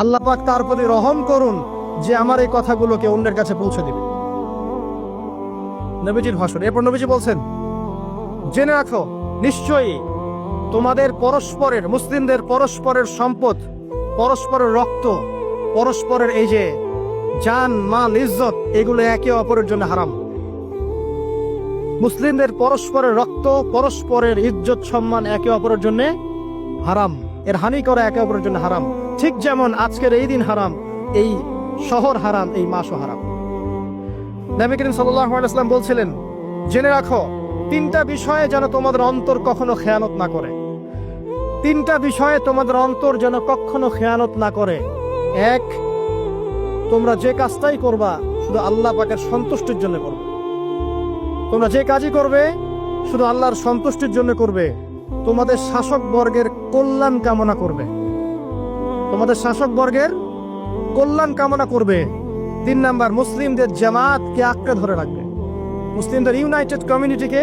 আল্লাহ পাক তার প্রতি রহম করুন যে আমার এই কথাগুলোকে অন্যের কাছে পৌঁছে দিবে। নবীজির ভাষণ। এরপর নবীজি বলছেন, জেনে রাখো নিশ্চয়ই তোমাদের পরস্পরের, মুসলিমদের পরস্পরের সম্পদ, পরস্পরের রক্ত, পরস্পরের এই যে জান মাল ইজ্জত, এগুলো একে অপরের জন্য হারাম। মুসলিমদের পরস্পরের রক্ত, পরস্পরের ইজ্জত সম্মান একে অপরের জন্য হারাম। এর হানি করা একে অপরের জন্য হারাম। ঠিক যেমন আজকের এই দিন হারাম, এই শহর হারাম, এই মাসও হারাম। নবী করিম সাল্লাল্লাহু আলাইহি ওয়াসাল্লাম বলছিলেন, জেনে রাখো তিনটা বিষয়ে যেন তোমাদের অন্তর কখনো খেয়ানত না করে। তিনটা বিষয়ে তোমাদের অন্তর যেন কখনো খেয়ানত না করে। এক, তোমরা যে কাজটাই করবা শুধু আল্লাহ পাকের সন্তুষ্টির জন্য করবে। তোমরা যে কাজই করবে শুধু আল্লাহর সন্তুষ্টির জন্য করবে। তোমাদের শাসক বর্গের কল্যাণ কামনা করবে। তোমাদের শাসক বর্গের কল্যাণ কামনা করবে। 3 নাম্বার, মুসলিমদের জামাতকে আঁকড়ে ধরে রাখবে। মুসলিমদের ইউনাইটেড কমিউনিটিকে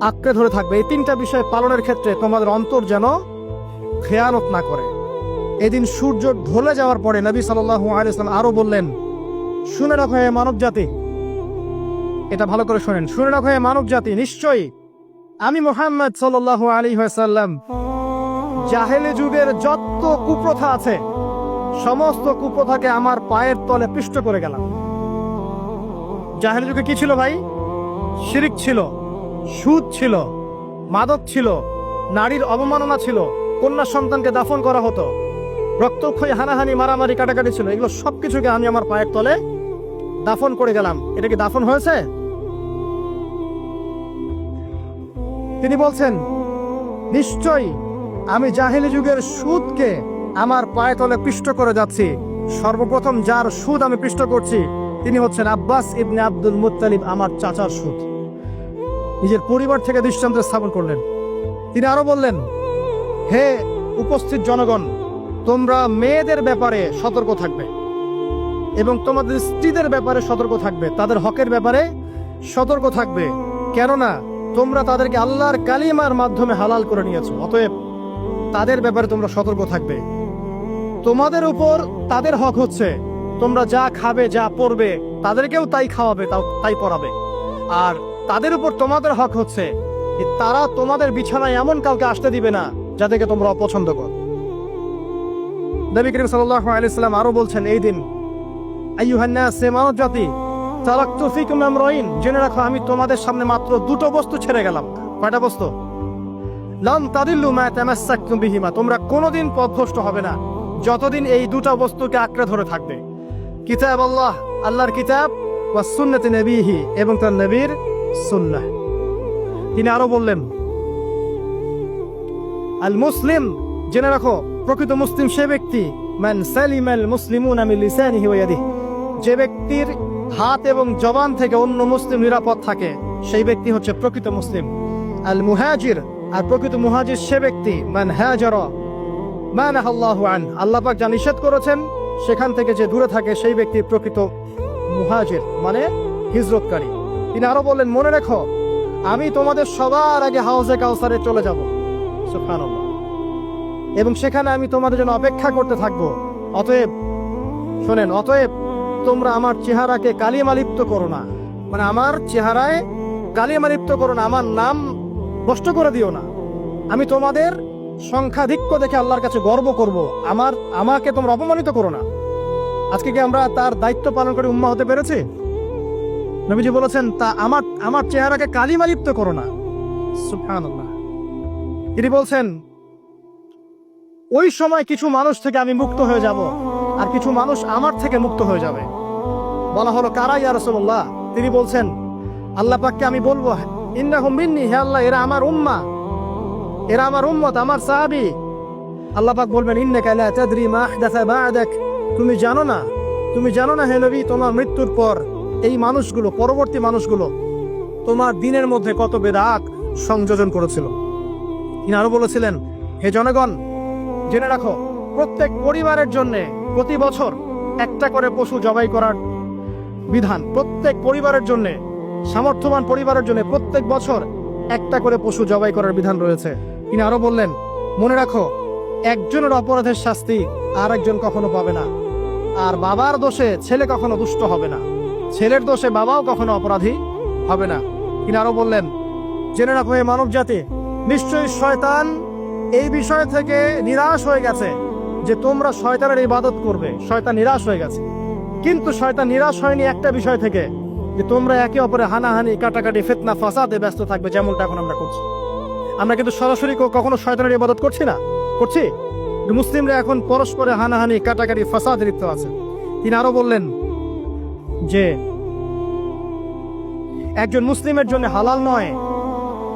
আঁকড়ে ধরে থাকবে। এই তিনটা বিষয় পালনের ক্ষেত্রে তোমাদের অন্তর যেন খেয়ানত না করে। এদিন সূর্য ঢলে যাওয়ার পরে নবী সাল্লাল্লাহু আলাইহি ওয়াসাল্লাম আরো বললেন, শুনে রাখো হে মানব জাতি, এটা ভালো করে শোনেন, শুনে রাখো হে মানব জাতি, নিশ্চয়ই আমি মুহাম্মদ সাল্লাল্লাহু আলাইহি ওয়াসাল্লাম জাহেলি যুগের যত কুপ্রথা আছে সমস্ত কুপ্রথাকে আমার পায়ের তলে পিষ্ট করে গেলাম। জাহেলি যুগে কি ছিল ভাই? শিরিক ছিল, সুদ ছিল, মাদক ছিল, নারীর অবমাননা ছিল, কন্যা সন্তানকে দাফন করা হতো, রক্তক্ষয়ী, হানাহানি, মারামারি, কাটাকাটি ছিল। এগুলো সবকিছুকে আমি আমার পায়ের তলে দাফন করে গেলাম। এটা কি দাফন হয়েছে? তিনি বলছেন, নিশ্চয়ই আমি জাহেলি যুগের সুদকে আমার পায়ে তলে পিষ্ট করে যাচ্ছি। সর্বপ্রথম যার সুদ আমি পিষ্ট করছি তিনি হচ্ছেন আব্বাস ইবনে আব্দুল মুত্তালিব, আমার চাচার সুদ। নিজের পরিবার থেকে দৃষ্টান্ত স্থাপন করলেন। তিনি আরো বললেন, হে উপস্থিত জনগণ, তোমরা মেয়েদের ব্যাপারে সতর্ক থাকবে এবং তোমাদের স্ত্রীদের ব্যাপারে সতর্ক থাকবে, তাদের হকের ব্যাপারে সতর্ক থাকবে, কেননা তোমরা তাদেরকে আল্লাহর কালিমার মাধ্যমে হালাল করে নিয়েছো। অতএব তাদের ব্যাপারে তোমরা সতর্ক থাকবে। তোমাদের উপর তাদের হক হচ্ছে তোমরা যা খাবে, যা পরবে, তাদেরকেও তাই খাওয়াবে, তাই পরাবে। আর তাদের উপর তোমাদের হক হচ্ছে তারা তোমাদের বিছানায় এমন কাউকে আসতে দিবে না যাদেরকে তোমরা অপছন্দ করো। নবী করিম সাল্লাল্লাহু আলাইহি ওয়াসাল্লাম আরো বলছেন, এই দিন আইয়ুহান নাস, মানব জাতি, তারাকতু ফিকুম আমরাইন, জেনে রাখো আমি তোমাদের সামনে মাত্র দুটো বস্তু ছেড়ে গেলাম। কয়টা বস্তু? লান তাদিল্লু মা তামাসসাকতুম বিহিমা, তোমরা কোনোদিন পথভ্রষ্ট হবে না যতদিন এই দুটো বস্তুকে আঁকড়ে ধরে থাকবে। কিতাব আল্লাহ, আল্লাহর কিতাব, ওয়া সুন্নতি নবীহি, এবং তার নবীর সুন্নাহ। তিনি আরো বললেন, আল মুসলিম, জেনে রাখো প্রকৃত মুসলিম সে ব্যক্তি, মান সালিমাল মুসলিমুনা মিন লিসানিহি ওয়া ইয়াদিহি, যে ব্যক্তির হাত এবং জবান থেকে অন্য মুসলিম নিরাপদ থাকে সেই ব্যক্তি হচ্ছে প্রকৃত মুসলিম। আল মুহাজির, আর প্রকৃত মুহাজির সে ব্যক্তি, মান হাজারা মা নাহাল্লাহু আন, আল্লাহ পাক যা নিষেধ করেছেন সেখান থেকে যে দূরে থাকে সেই ব্যক্তি প্রকৃত মুহাজির, মানে হিজরতকারী। তিনি আরো বললেন, মনে রেখো আমি তোমাদের সবার আগে হাউজে কাউসারে চলে যাব, সুবহানাল্লাহ, এবং সেখানে আমি তোমাদের জন্য অপেক্ষা করতে থাকবো। অতএব শোনেন, অতএব তোমরা আমার চেহারাকে কালিমালিপ্ত করো না, মানে আমার চেহারায় কালিমালিপ্ত করো না, আমার নাম নষ্ট করে দিও না। আমি তোমাদের সংখ্যাধিক্য দেখে আল্লাহর কাছে গর্ব করব, আমাকে তোমরা অপমানিত করো না। আজকে কি আমরা তার দায়িত্ব পালন করে উম্মাহ হতে পেরেছি? নবীজি বলেছেন, তা আমার চেহারাকে কালিমালিপ্ত করো না, সুবহানাল্লাহ। তিনি বলছেন, ওই সময় কিছু মানুষ থেকে আমি মুক্ত হয়ে যাব আর কিছু মানুষ আমার থেকে মুক্ত হয়ে যাবে। বলা হলো, কারা ইয়া রাসূলুল্লাহ? তিনি বলছেন, আল্লাহ পাককে আমি বলবো, ইন্নাহুম মিন্নি, হে আল্লাহ এরা আমার উম্মাহ, এরা আমার উম্মত, আমার সাহাবী। আল্লাহ পাক বলবেন, ইন্নাকা লা তাদরি মা আহদাসা বা'দাক, তুমি জানো না হে নবী, তোমার মৃত্যুর পর এই মানুষগুলো, পরবর্তী মানুষগুলো তোমার দিনের মধ্যে কত বেদাত সংযোজন করেছিল। তিনি আরো বলেছিলেন, হে জনগণ, জেনে রাখো প্রত্যেক পরিবারের জন্য প্রতি বছর একটা করে পশু জবাই করার বিধান। প্রত্যেক পরিবারের জন্য, সামর্থ্যবান পরিবারের জন্য প্রত্যেক বছর একটা করে পশু জবাই করার বিধান রয়েছে। তিনি আরো বললেন, মনে রাখো একজনের অপরাধের শাস্তি আর একজন কখনো পাবে না। আর বাবার দোষে ছেলে কখনো দুষ্ট হবে না, ছেলের দোষে বাবাও কখনো অপরাধী হবে না। তিনি আরো বললেন, জেনে রাখো হে মানব জাতি, নিশ্চয়ই শয়তান এই বিষয় থেকে নিরাশ হয়ে গেছে যে তোমরা শয়তানের ইবাদত করবে। শয়তান নিরাশ হয়ে গেছে, কিন্তু শয়তান নিরাশ হয়নি একটা বিষয় থেকে, যে তোমরা একে অপরে হানাহানি, কাটাকাটি, ফিতনা, ফাসাদে ব্যস্ত থাকবে, যেমনটা এখন আমরা করছি। আমরা কিন্তু সরাসরি কখনো শয়তানের ইবাদত করছি না, করছি? মুসলিমরা এখন পরস্পরে হানাহানি, কাটাকাটি, ফাসাদে লিপ্ত আছে। তিনি আরো বললেন যে একজন মুসলিমের জন্য হালাল নয়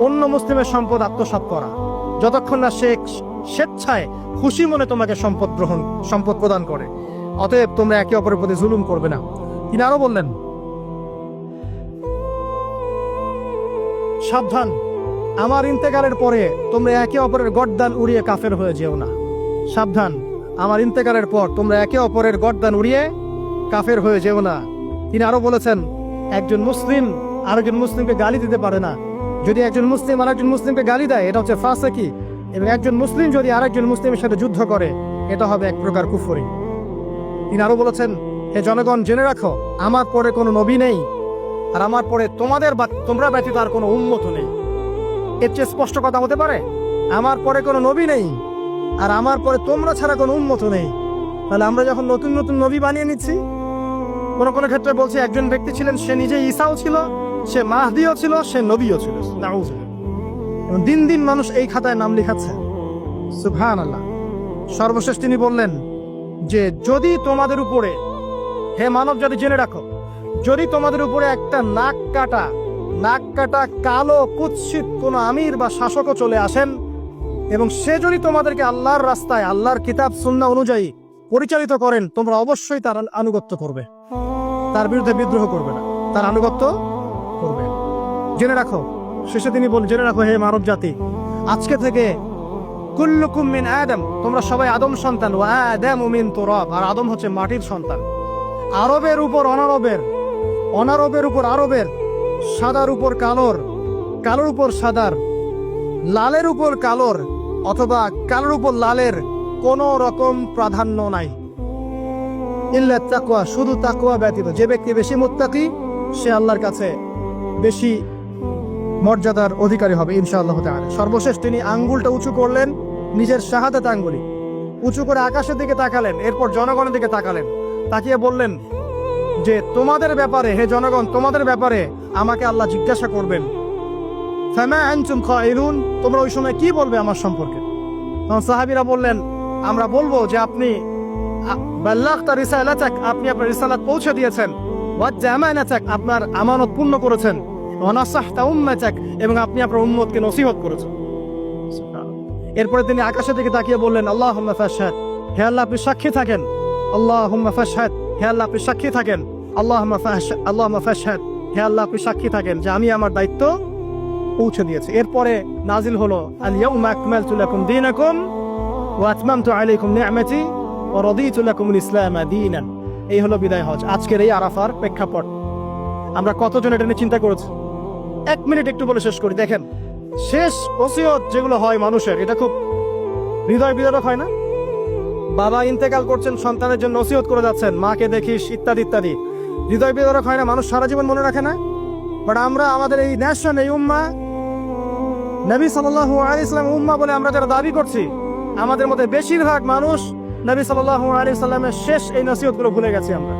অন্য মুসলিমের সম্পদ আত্মসাৎ করা, যতক্ষণ না সে স্বেচ্ছায় খুশি মনে তোমাকে সম্পদ প্রদান করে। অতএব তোমরা একে অপরের প্রতি জুলুম করবে না। তিনি আরো বললেন, সাবধান, আমার ইন্তেকালের পরে তোমরা একে অপরের গর্দান উড়িয়ে কাফের হয়ে যেও না। সাবধান, আমার ইন্তেকালের পর তোমরা একে অপরের গর্দান উড়িয়ে কাফের হয়ে যেও না। তিনি আরো বলেছেন, একজন মুসলিম আরেকজন মুসলিমকে গালি দিতে পারে না। যদি একজন মুসলিম আরেকজন মুসলিমকে গালি দেয়, এটা হচ্ছে ফাসিকি। এবং একজন মুসলিম যদি আরেকজন মুসলিমের সাথে যুদ্ধ করে, এটা হবে এক প্রকার কুফরি। তিনি আরো বলেছেন, হে জনগণ, জেনে রাখো, আমার পরে কোনো নবী নেই, আর আমার পরে তোমরা ব্যতীত আর কোনো উম্মত নেই। এর চেয়ে স্পষ্ট কথা হতে পারে? আমার পরে কোনো নবী নেই, আর আমার পরে তোমরা ছাড়া কোনো উম্মত নেই। তাহলে আমরা যখন নতুন নতুন নবী বানিয়ে নিচ্ছি, কোন কোন ক্ষেত্রে বলছে একজন ব্যক্তি ছিলেন, সে নিজে ঈসাও ছিল, সে মাহদিও ছিল, সে নবীও ছিল। এবং দিন দিন মানুষ এই খাতায় নাম লিখাচ্ছে। সুবহানাল্লাহ। সর্বশেষ তিনি বললেন যে যদি তোমাদের উপরে, হে মানব জাতি জেনে রাখো, যদি তোমাদের উপরে একটা নাক কাটা কালো কুৎসিত কোন আমির বা শাসকও চলে আসেন, এবং সে যদি তোমাদেরকে আল্লাহর রাস্তায়, আল্লাহর কিতাব সুন্নাহ অনুযায়ী পরিচালিত করেন, তোমরা অবশ্যই তার আনুগত্য করবে, তার বিরুদ্ধে বিদ্রোহ করবে না, তার আনুগত্য করবে। জেনে রাখো, শেষে তিনি বলেন, জেনে রাখো হে মানব জাতি, আজকে থেকে কুল্লুকুম মিন আদম, তোমরা সবাই আদম সন্তান, ওয়া আদামু মিন তুরাব, আর আদম হচ্ছে মাটির সন্তান। আরবের উপর অনারবের, অনারবের উপর আরবের, সাদার উপর কালোর, কালোর উপর সাদার, লালের উপর কালোর, অথবা কালোর উপর লালের কোনো রকম প্রাধান্য নাই। ইল্লা তাকওয়া, শুধু তাকওয়া ব্যতীত। যে ব্যক্তি বেশি মুত্তাকি, সে আল্লাহর কাছে বেশি মর্যাদার অধিকারী হবে ইনশাআল্লাহ তাআলা। সর্বশেষ তিনি আঙ্গুলটা উঁচু করলেন, নিজের শাহাদাত আঙ্গুলি উঁচু করে আকাশের দিকে তাকালেন, এরপর জনগণের দিকে তাকালেন, তাকিয়ে বললেন যে তোমাদের ব্যাপারে, হে জনগণ, তোমাদের ব্যাপারে আমাকে আল্লাহ জিজ্ঞাসা করবেন। ফামা আনতুম কাইলুন, তোমরা ওই সময় কি বলবে আমার সম্পর্কে? তখন সাহাবীরা বললেন, আমরা বলবো যে আপনি বাল্লাগতা রিসালাতাক, আপনি আপনার রিসালাত পৌঁছে দিয়েছেন, ওয়া জামানাতাক, আপনার আমানত পূর্ণ করেছেন, ওয়া নাসাহতা উম্মাতাক, এবং আপনি আপনার উম্মতকে নসিহত করেছেন। এরপরে তিনি আকাশের দিকে তাকিয়ে বললেন, আল্লাহুম্মা ফাশহাদ, হে আল্লাহ আপনি সাক্ষী থাকেন। আল্লাহুম্মা ফাশহাদ, হে আল্লাহ আপনি সাক্ষী থাকেন। আল্লাহুম্মা ফাশহাদ, হে আল্লাহ আপনি সাক্ষী থাকেন যে আমি আমার দায়িত্ব পৌঁছে দিয়েছি। এরপরে নাজিল হলো, আল ইয়াউমা আকমালতু লাকুম দীনাকুম ওয়া আতমামতু আলাইকুম নি'মাতি ওয়া রাদিতু লাকুমুল ইসলাম দীনান। এই হলো বিদায় হজ, আজকের এই আরাফার প্রেক্ষাপট। আমরা কতজন এটা নিয়ে চিন্তা করেছি? 1 মিনিট একটু বলে শেষ করি। দেখেন, শেষ ওসিয়ত যেগুলো হয় মানুষের, এটা খুব হৃদয় বিদারক হয় না? বাবা ইন্তেকাল করছেন, সন্তানের জন্য ওসিয়ত করে যাচ্ছেন, মাকে দেখিস, ইত্যাদি ইত্যাদি। হৃদয় বিদারক হয় না? মানুষ সারা জীবন মনে রাখে না? বাট আমরা আমাদের এই ন্যাশন, এই উম্মাহ, নবী সাল্লাল্লাহু আলাইহি সাল্লাম উম্মাহ বলে আমরা যারা দাবি করছি, আমাদের মধ্যে বেশিরভাগ মানুষ নবী সাল্লাল্লাহু আলাইহি সাল্লামের শেষ এই নসিহতগুলো ভুলে গেছি আমরা।